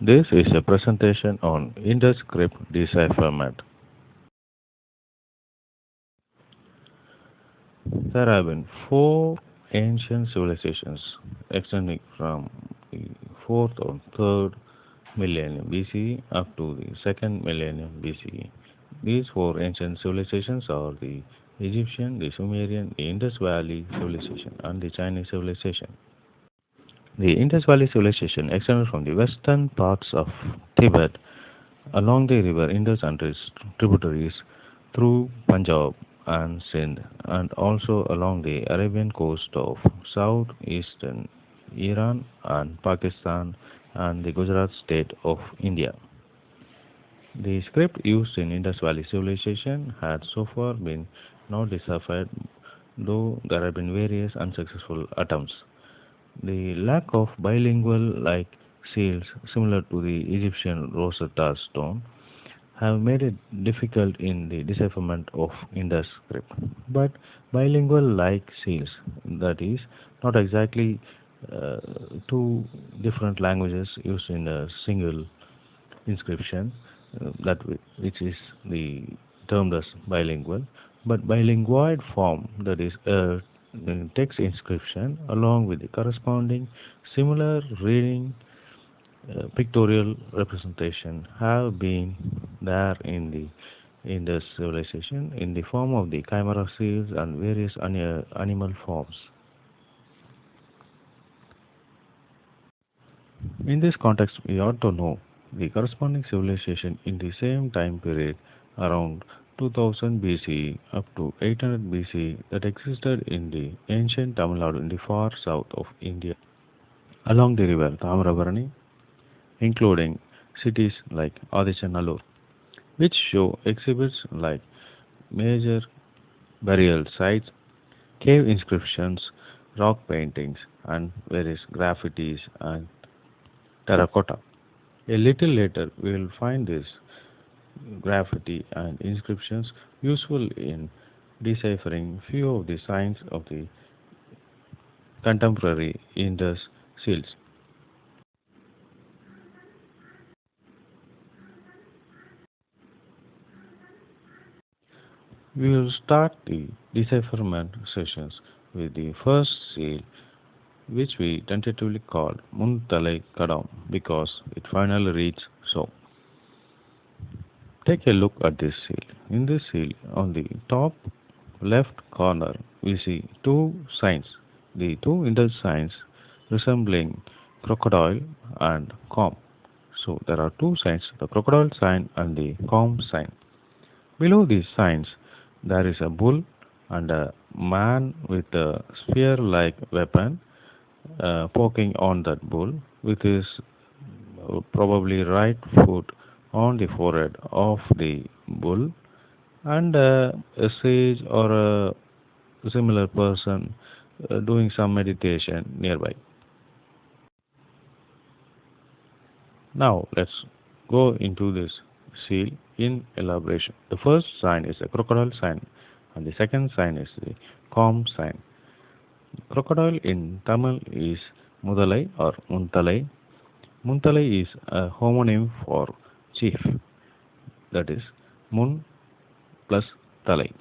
This is a presentation on Indus script decipherment. There have been four ancient civilizations extending from the 4th or 3rd millennium BCE up to the 2nd millennium BCE. These four ancient civilizations are the Egyptian, the Sumerian, the Indus Valley civilization, and the Chinese civilization. The Indus Valley civilization extended from the western parts of Tibet along the river Indus and its tributaries through Punjab and Sindh, and also along the Arabian coast of southeastern Iran and Pakistan and the Gujarat state of India. The script used in Indus Valley civilization had so far been not deciphered, though there have been various unsuccessful attempts. The lack of bilingual like seals similar to the Egyptian Rosetta stone have made it difficult in the decipherment of Indus script. But bilingual like seals, that is, not exactly uh, two different languages used in a single inscription, which is the termed as bilingual, but bilingual form, that is a text inscription along with the corresponding similar reading pictorial representation have been there in the Indus civilization in the form of the chimera seals and various animal forms. In this context, we ought to know the corresponding civilization in the same time period around 2000 BCE up to 800 BCE that existed in the ancient Tamil Nadu in the far south of India along the river Tamarabarani, including cities like Adichanallur, which show exhibits like major burial sites, cave inscriptions, rock paintings, and various graffitis and terracotta. A little later, we will find this graffiti and inscriptions useful in deciphering few of the signs of the contemporary Indus seals. We will start the decipherment sessions with the first seal, which we tentatively called Muntalai Kadam because it finally reads so. Take a look at this seal. In this seal, on the top left corner, we see two signs. The two Indus signs resembling crocodile and comb. So there are two signs, the crocodile sign and the comb sign. Below these signs, there is a bull and a man with a spear-like weapon poking on that bull with his probably right foot on the forehead of the bull, and a sage or a similar person doing some meditation nearby. Now let's go into this seal in elaboration. The first sign is a crocodile sign, and the second sign is the calm sign. Crocodile in Tamil is Mudalai or Muntalai. Muntalai is a homonym for chief, that is Mun plus Talai,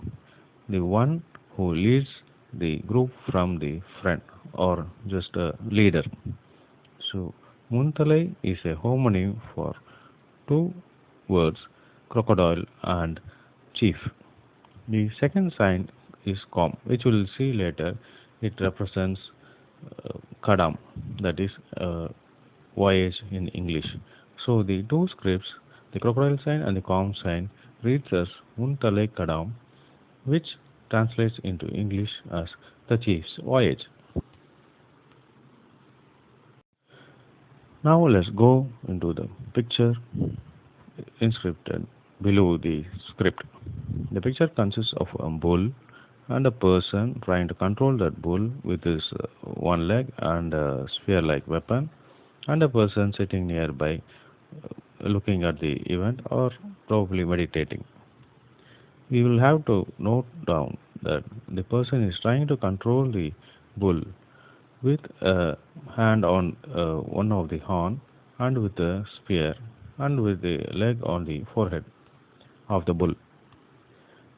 the one who leads the group from the front or just a leader. So Muntalai is a homonym for two words crocodile and chief. The second sign is com, which we will see later. It represents kadam, that is voyage in English. So the two scripts, the crocodile sign and the com sign, reads as Muntalai Kadam, which translates into English as the chief's voyage. Now let's go into the picture inscripted below the script. The picture consists of a bull and a person trying to control that bull with his one leg and a spear like weapon, and a person sitting nearby looking at the event or probably meditating. We will have to note down that the person is trying to control the bull with a hand on one of the horn and with the spear and with the leg on the forehead of the bull.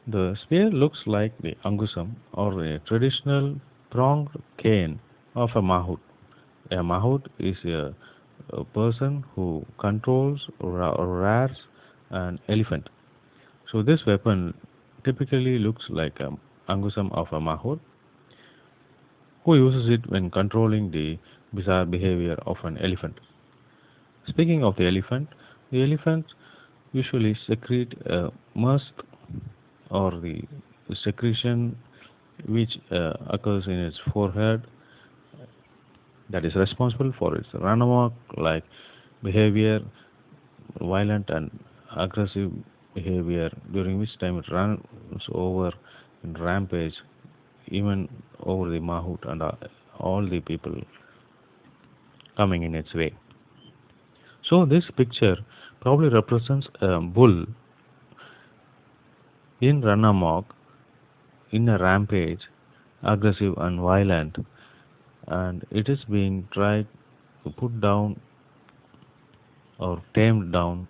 The spear looks like the angusam or a traditional pronged cane of a mahout. A mahout is a person who controls or rears an elephant. So this weapon typically looks like a angusam of a mahout who uses it when controlling the bizarre behavior of an elephant. Speaking of the elephant usually secrete a musk or the secretion which occurs in its forehead that is responsible for its run like behavior, violent and aggressive behavior, during which time it runs over in rampage, even over the mahout and all the people coming in its way. So this picture probably represents a bull in run amok, in a rampage, aggressive and violent, and it is being tried to put down or tamed down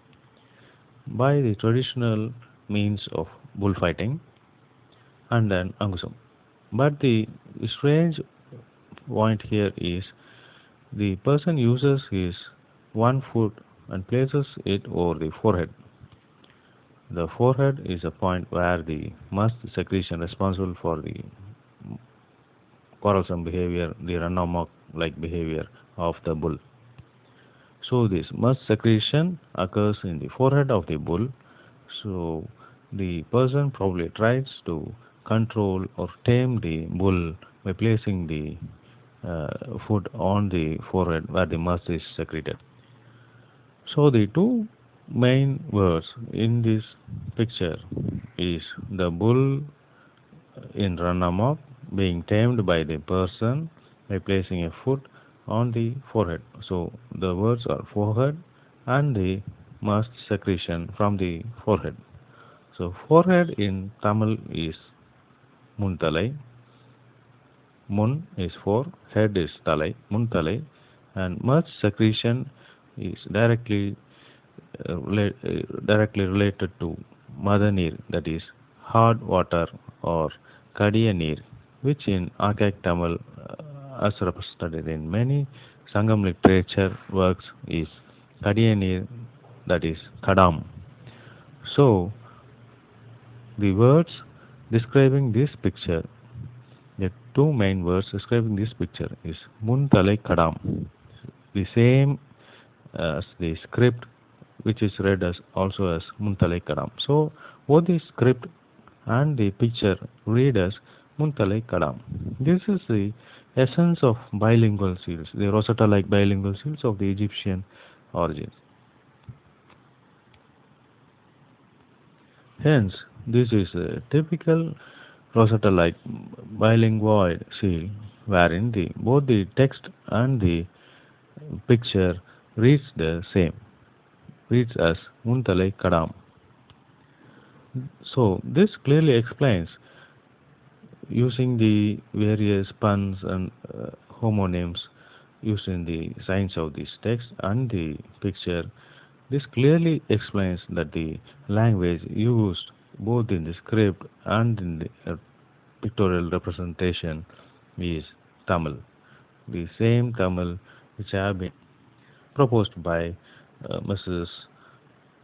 by the traditional means of bullfighting and then angusam. But the strange point here is the person uses his one foot and places it over the forehead. The forehead is a point where the musk secretion responsible for the quarrelsome behavior, the run amok like behavior of the bull. So this musk secretion occurs in the forehead of the bull. So the person probably tries to control or tame the bull by placing the foot on the forehead where the musk is secreted. So the two main words in this picture is the bull in run amok being tamed by the person by placing a foot on the forehead. So the words are forehead and the musk secretion from the forehead. So forehead in Tamil is muntalai. Mun is for, head is talai, muntalai, and musk secretion is directly related to Madanir, that is hard water or Kadiya Neer, which in archaic Tamil, as represented in many Sangam literature works, is Kadiya Neer, that is Kadam. So, the words describing this picture, the two main words describing this picture is Muntalai Kadam, the same as the script which is read as also as Muntalai Kadam. So both the script and the picture read as Muntalai Kadam. This is the essence of bilingual seals, the Rosetta-like bilingual seals of the Egyptian origins. Hence, this is a typical Rosetta-like bilingual seal wherein both the text and the picture reads the same, reads as Muntalai Kadam. So this clearly explains, using the various puns and homonyms used in the signs of this text and the picture, this clearly explains that the language used both in the script and in the pictorial representation is Tamil. The same Tamil which have been proposed by Mrs.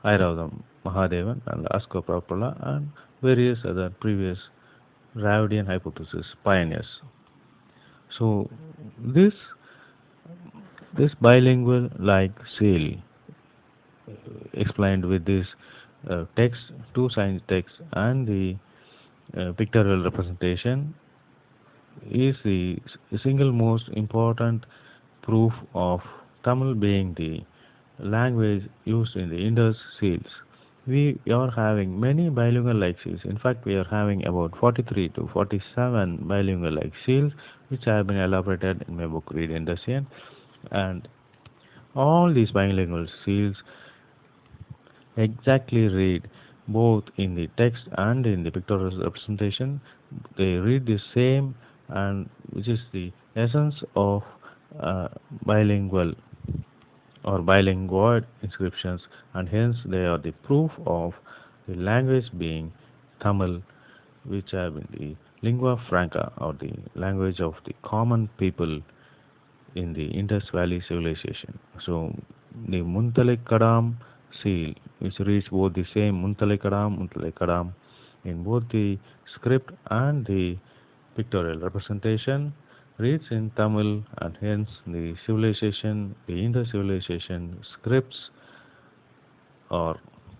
Airavadam Mahadevan and Asko Prapala and various other previous Dravidian hypothesis pioneers. So this bilingual like seal explained with this text, two sign text and the pictorial representation is the single most important proof of Tamil being the language used in the Indus seals. We are having many bilingual like seals. In fact, we are having about 43 to 47 bilingual like seals which have been elaborated in my book Read Indusian, and all these bilingual seals exactly read both in the text and in the pictorial representation. They read the same, and which is the essence of bilingual or bilingual inscriptions, and hence they are the proof of the language being Tamil, which have been the lingua franca or the language of the common people in the Indus Valley civilization. So the Muntalekadam seal, which reads both the same Muntalekadam in both the script and the pictorial representation, reads in Tamil, and hence the Indus civilization scripts are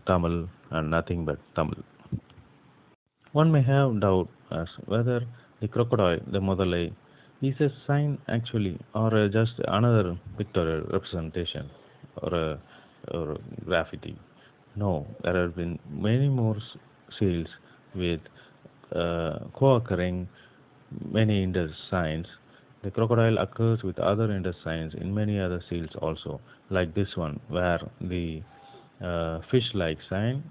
Tamil and nothing but Tamil. One may have doubt as whether the crocodile, the Modalai, is a sign actually or just another pictorial representation or or graffiti. No, there have been many more seals with co-occurring many Indus signs. The crocodile occurs with other Indus signs in many other seals also, like this one, where the fish-like sign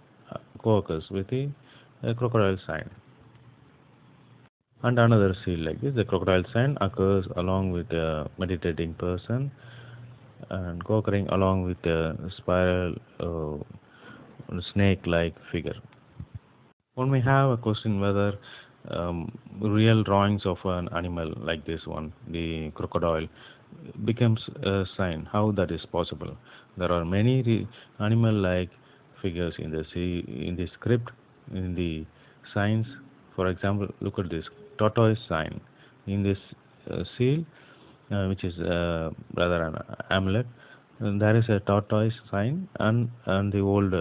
co-occurs with the crocodile sign. And another seal like this, the crocodile sign occurs along with a meditating person and co-occurring along with a spiral snake-like figure. One may have a question whether real drawings of an animal like this one, the crocodile, becomes a sign. How that is possible? There are many animal-like figures in the in the script, in the signs. For example, look at this tortoise sign in this seal, which is rather an amulet. And there is a tortoise sign and the old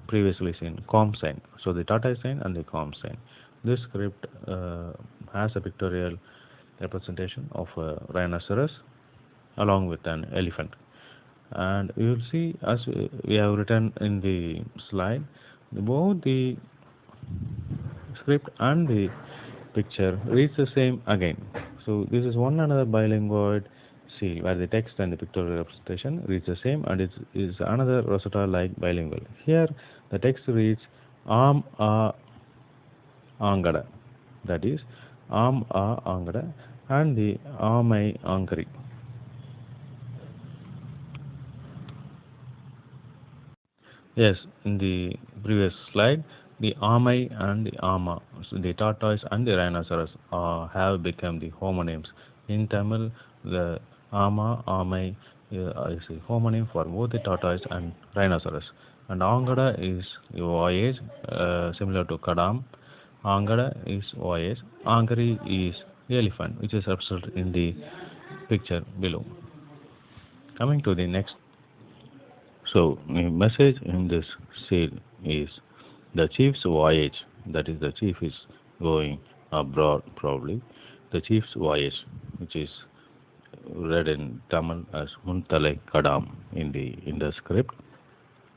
previously seen comb sign. So the tortoise sign and the comb sign. This script has a pictorial representation of a rhinoceros along with an elephant. And you will see, as we have written in the slide, both the script and the picture reads the same again. So this is one another bilingual seal where the text and the pictorial representation reads the same, and it is another Rosetta-like bilingual. Here the text reads Am A Angada, that is Am A Angada, and the Amai Ankari. Yes, in the previous slide, the Amai and the Ama, so the tortoise and the rhinoceros, have become the homonyms. In Tamil, the Ama, Amai is a homonym for both the tortoise and rhinoceros. And Angada is voyage, similar to Kadam. Angada is voyage. Ankari is elephant, which is represented in the picture below. Coming to the next. So, the message in this seal is the chief's voyage, that is, the chief is going abroad probably. The chief's voyage, which is read in Tamil as Muntalai Kadam in the script,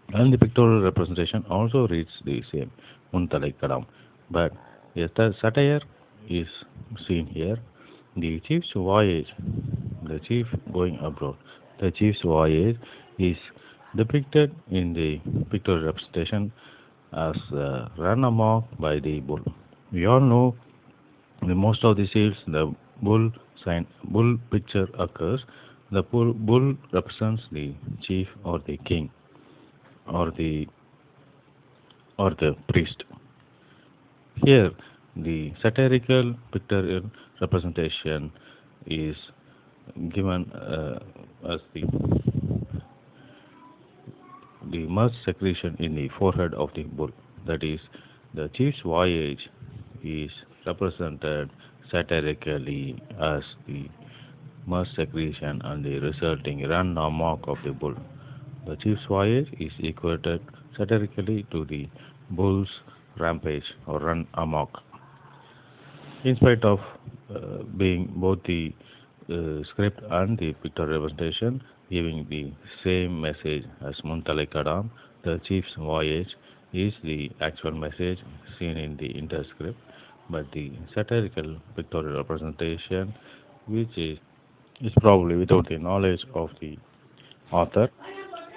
and the pictorial representation also reads the same Muntalai Kadam. But a satire is seen here. The chief's voyage, the chief going abroad, the chief's voyage is depicted in the pictorial representation as run amok by the bull. We all know in most of the seals the bull picture occurs. The bull represents the chief or the king or the priest. Here the satirical pictorial representation is given as the musk secretion in the forehead of the bull. That is, the chief's voyage is represented satirically as the musk secretion and the resulting run amok of the bull. The chief's voyage is equated satirically to the bull's rampage or run amok. In spite of being both the script and the pictorial representation giving the same message as Muntalai Kadam, the chief's voyage is the actual message seen in the interscript, but the satirical pictorial representation, which is probably without the knowledge of the author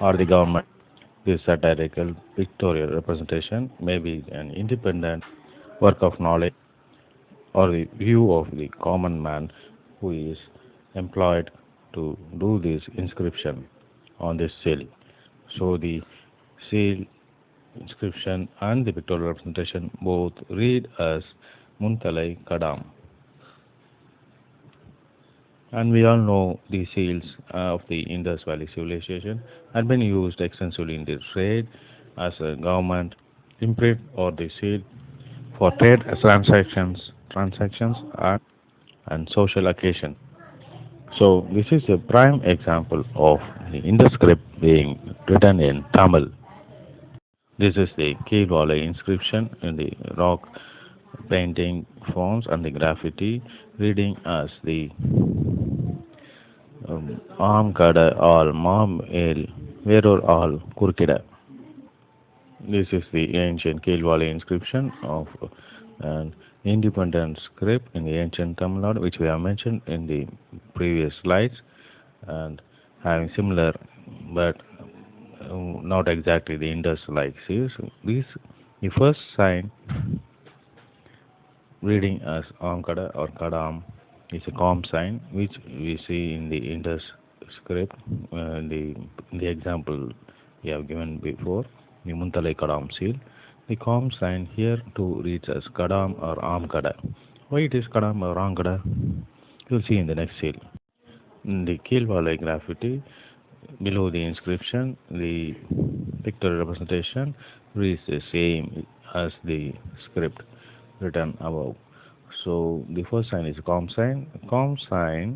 or the government. This satirical pictorial representation may be an independent work of knowledge or the view of the common man who is employed to do this inscription. on this seal. So the seal inscription and the pictorial representation both read as Muntalai Kadam. And we all know the seals of the Indus Valley civilization had been used extensively in the trade as a government imprint or the seal for trade transactions and social occasion. So this is a prime example of the Indus script being written in Tamil. This is the cave wall inscription in the rock painting forms and the graffiti reading as the ஆம் கட all மாம் ஏல் வேறொரு ஆள் குறுக்கிட. This is the ancient Kilwale inscription of an independent script in the ancient Tamil Nadu, which we have mentioned in the previous slides, and having similar but not exactly the Indus-like seals. The first sign reading as Amkada or Kadam is a calm sign, which we see in the Indus script, the example we have given before, the Muntalai Kadam seal. The calm sign here too reads as Kadam or Amkada. Why it is Kadam or Amkada? You will see in the next seal. In the Kilwale graffiti, below the inscription, the pictorial representation reads the same as the script written above. So the first sign is calm sign. Calm sign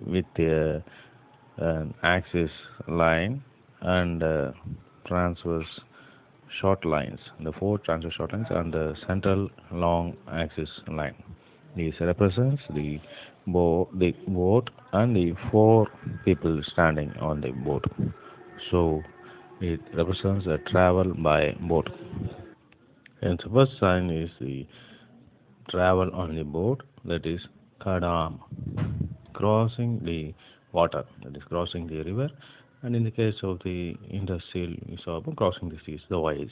with an axis line and transverse short lines. The four transverse short lines and the central long axis line. This represents the boat and the four people standing on the boat. So it represents a travel by boat. And the first sign is the travel on the boat, that is Kadam, crossing the water, that is crossing the river. And in the case of the Indus seal, we saw crossing the seas, the voyage.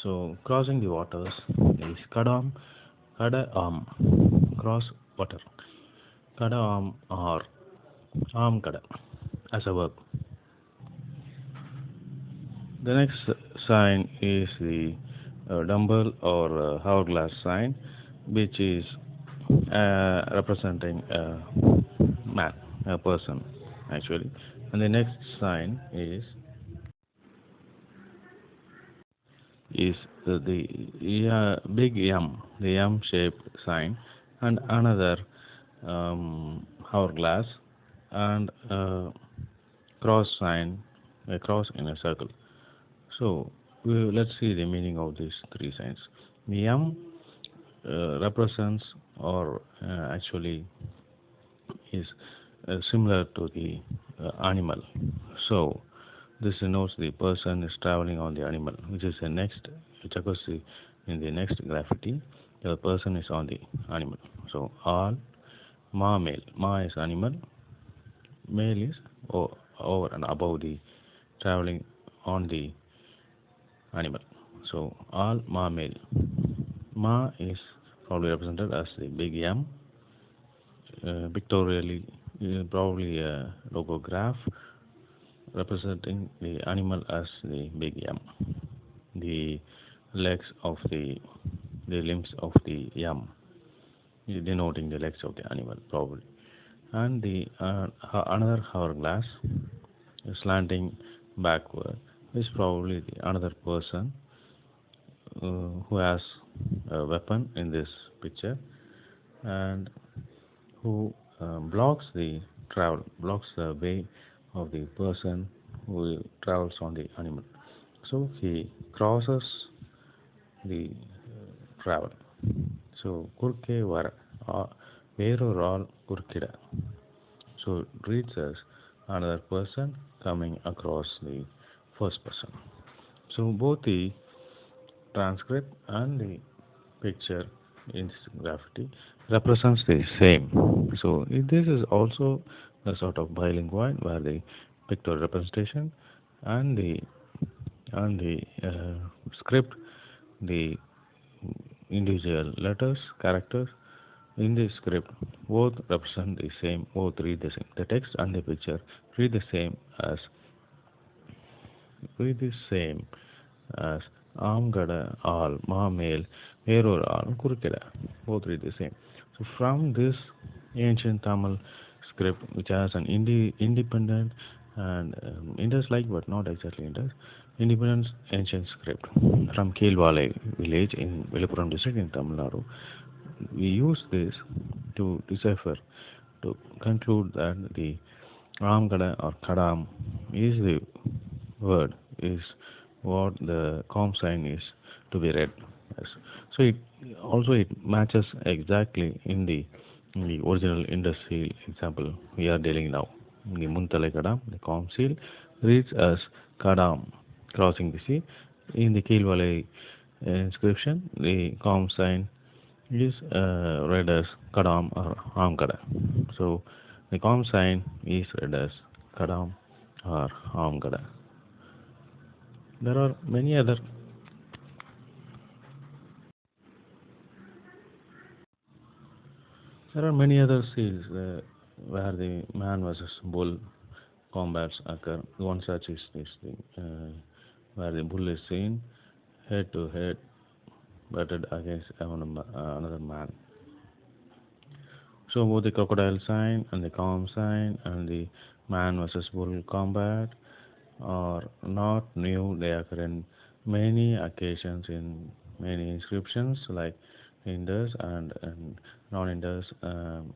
So crossing the waters is Kadam, Kadaam, cross water. Kadaam or Am Kada as a verb. The next sign is the dumbbell or hourglass sign, which is representing a man, a person actually. And the next sign is the big M, the M-shaped sign, and another hourglass and a cross sign, a cross in a circle. So let's see the meaning of these three signs. The M represents or actually is similar to the animal. So this denotes the person is traveling on the animal, which is the next, which occurs in the next graffiti. The person is on the animal. So all ma male, ma is animal, male is over and above the traveling on the animal. So all ma male. Ma is probably represented as the big M, pictorially probably a logograph representing the animal as the big M. The legs of the limbs of the M, denoting the legs of the animal probably. And the another hourglass slanting backward is probably another person who has a weapon in this picture and who blocks the way of the person who travels on the animal. So he crosses the travel. So kurke var வேறொரு ஆள் குறுக்கிட. So it reads as another person coming across the first person. So both the transcript and the picture in this graffiti represents the same. So this is also a sort of bilingual where the pictorial representation and the script, the individual letters, characters in the script both represent the same, both read the same. The text and the picture read the same as read the same as Amgada al Mamel Eror al Kurkeda. Both read the same. So from this ancient Tamil script, which has an independent and Indus-like, but not exactly Indus, independent ancient script from Kelvale village in Viluppuram district in Tamil Nadu. We use this to decipher, to conclude that the Ramgada or Kadam is the word, is what the com sign is to be read. Yes. So it matches exactly in the original Indus seal example we are dealing now. The Muntale Kadam, the com seal, reads as Kadam crossing the sea. In the Kilwale inscription, the com sign is read as Kadam or Amkada. So the com sign is read as Kadam or Amkada. There are many other seals where the man versus bull combats occur. One such is this thing, where the bull is seen head to head batted against another man. So both the crocodile sign and the calm sign and the man versus bull combat are not new. They occur in many occasions in many inscriptions like Indus and non-Indus Tamil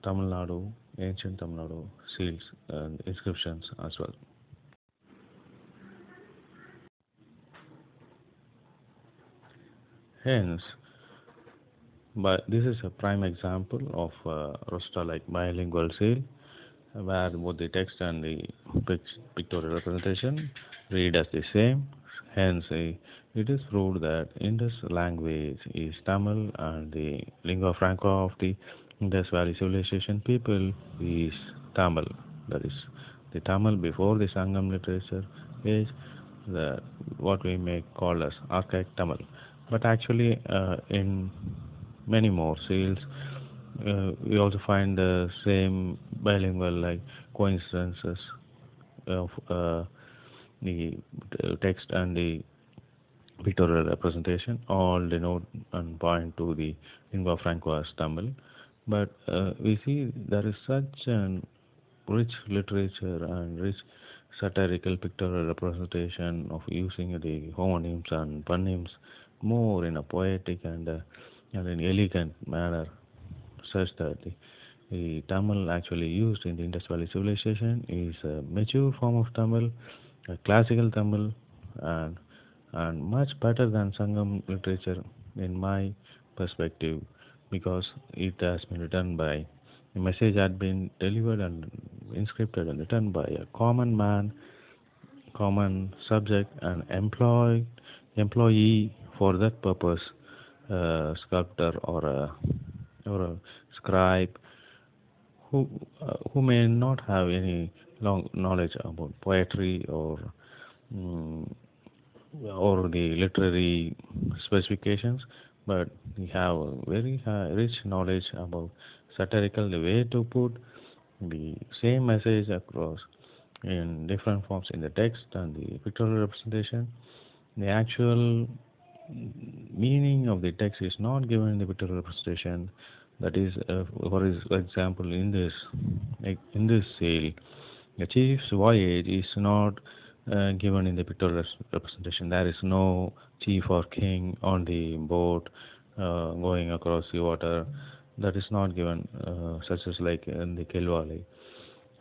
Nadu, ancient Tamil Nadu seals and inscriptions as well. Hence, but this is a prime example of Rosetta-like bilingual seal, where both the text and the pictorial representation read as the same. Hence, it is proved that Indus language is Tamil and the lingua franca of the Indus Valley civilization people is Tamil. That is the Tamil before the Sangam literature age, the what we may call as archaic Tamil. But actually, in many more seals, we also find the same bilingual like coincidences of the text and the pictorial representation all denote and point to the lingua franca as Tamil. But we see there is such an rich literature and rich satirical pictorial representation of using the homonyms and ponyms more in a poetic and an elegant manner, such that the Tamil actually used in the Indus Valley civilization is a mature form of Tamil, a classical Tamil, and and much better than Sangam literature in my perspective, because it has been written by the message had been delivered and inscripted and written by a common man, common subject, and employee for that purpose, a sculptor or a scribe who may not have any long knowledge about poetry mm, or the literary specifications, but we have a very rich knowledge about satirical, the way to put the same message across in different forms in the text and the pictorial representation. The actual meaning of the text is not given in the pictorial representation. That is, for example, in this sale, the chief's voyage is not given in the pictorial representation. There is no chief or king on the boat going across the water. That is not given, such as like in the Kilwale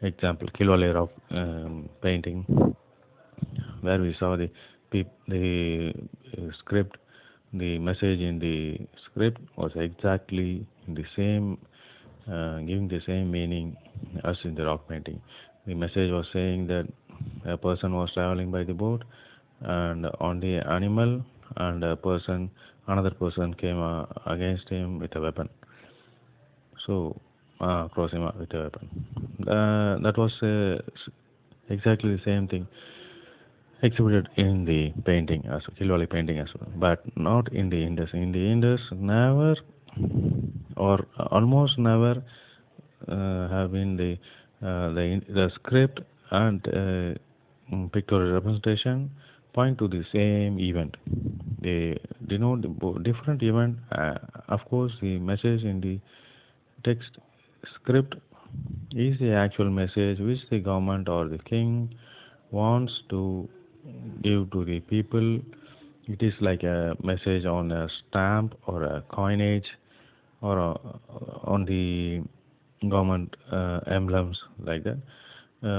example, Kilwale rock painting, where we saw the script, the message in the script was exactly the same, giving the same meaning as in the rock painting. The message was saying that a person was traveling by the boat and on the animal, and another person came against him with a weapon. So, cross him with a weapon. That was exactly the same thing exhibited in the painting as Kilwale painting as well, but not in the Indus. In the Indus, never or almost never have been the script and pictorial representation point to the same event. They denote the different event. Of course, the message in the text script is the actual message which the government or the king wants to give to the people. It is like a message on a stamp or a coinage or on the government emblems like that,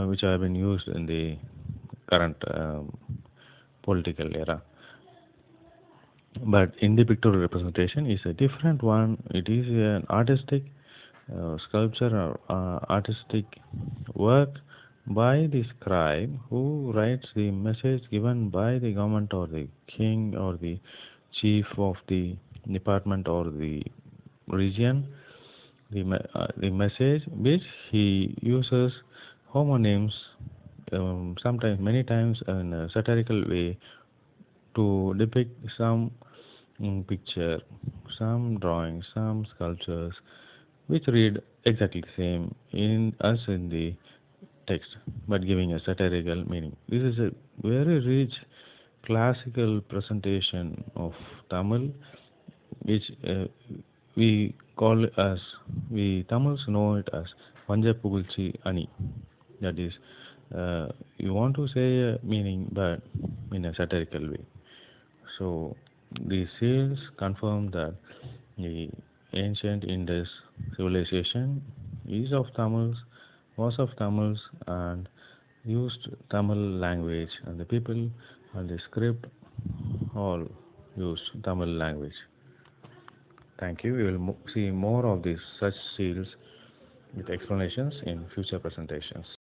which have been used in the current political era. But in the pictorial representation is a different one. It is an artistic sculpture or artistic work by the scribe who writes the message given by the government or the king or the chief of the department or the region. The message which he uses homonyms, sometimes many times in a satirical way, to depict some picture, some drawings, some sculptures, which read exactly the same in as in the text, but giving a satirical meaning. This is a very rich classical presentation of Tamil, which we call as we Tamils know it as Panja Pugulchi Ani. That is, you want to say a meaning, but in a satirical way. So the seals confirm that the ancient Indus civilization is of Tamils, was of Tamils, and used Tamil language, and the people and the script all used Tamil language. Thank you. We will see more of these such seals with explanations in future presentations.